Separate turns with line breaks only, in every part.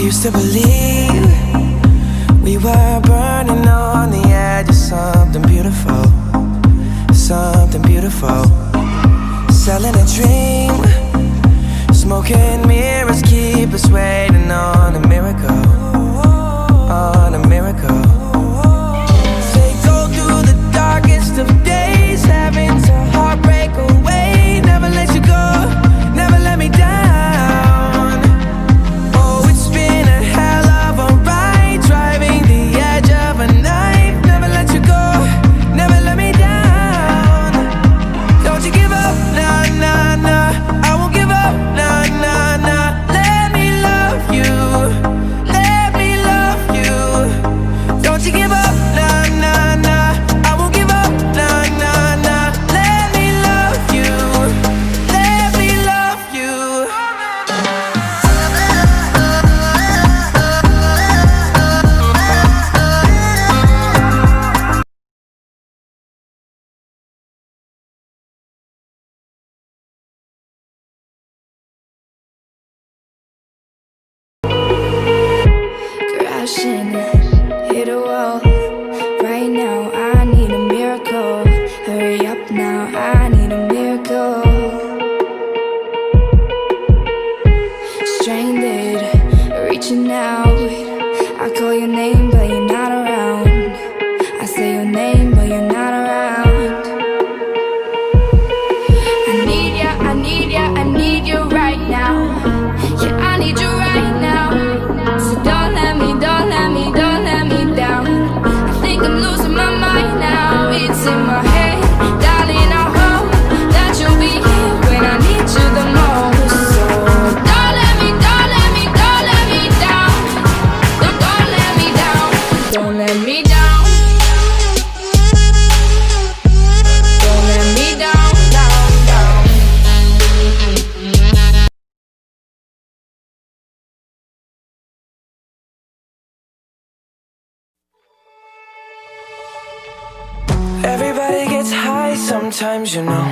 used to believe we were burning on the edge of something beautiful, something beautiful. Selling a dream, smoking mirrors keep us waiting on a miracle, on a miracle. They go through the darkest of days, having to heartbreak away. Never let you go, never let me down. Oh, it's been a hell of a ride, driving the edge of a knife. Never let you go, never let me down. Don't you give up, nah, nah, nah. I won't give up, nah, nah, nah. Let me love you, let me love you. Don't you give up, nah, nah, nah. I won't give up, nah, nah, nah. Let me love you, let me love you.
Crashing, hit a wall. Right now, I need a miracle. Hurry up now, I need a miracle. Stranded, reaching out. I call your name, but you're not around. I say your name, but you're not around. I need ya, I need ya, I need you right now. Yeah, I need you right now. So don't let me down. I think I'm losing my mind now. It's in my head, darling. I hope that you'll be here when I need you the most. So don't let me down. Don't let me down. Don't let me down. Don't let me down, down, down.
Everybody gets high sometimes, you know.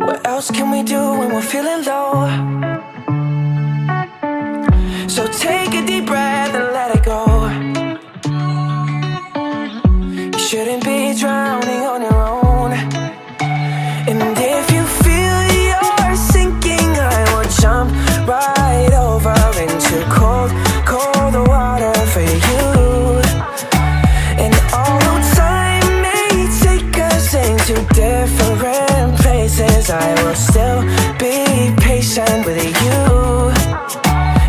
What else can we do when we're feeling low? So take a deep breath and let it go. You shouldn't be drowning on your own. And if you feel you're sinking, I will jump right over into cold, cold water for you. And although time may take us into different places, I will still be patient with you.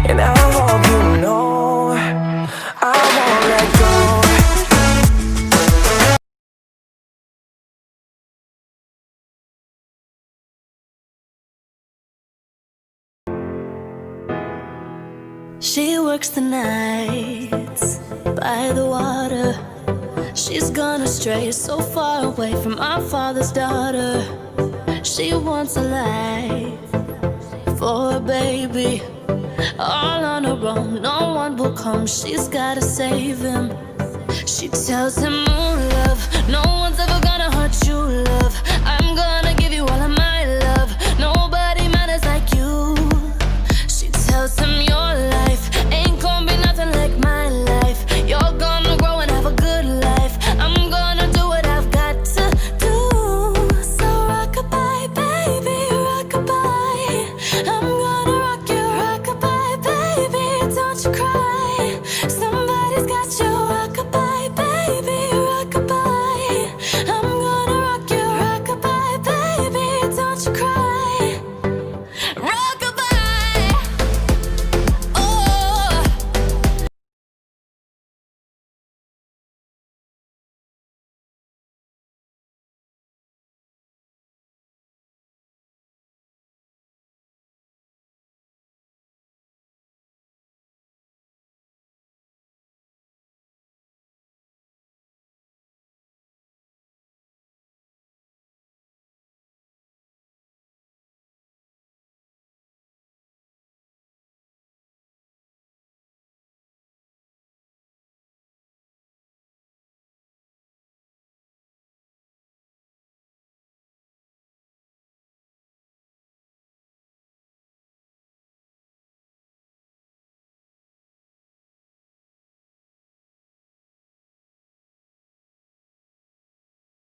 And I hope you know I won't let go.
She works the nights by the water. She's gone astray, so far away from our father's daughter. She wants a life for a baby, all on her own, no one will come. She's gotta save him. She tells him, oh love, no one's ever gonna hurt you, love. I'm gonna give you all of my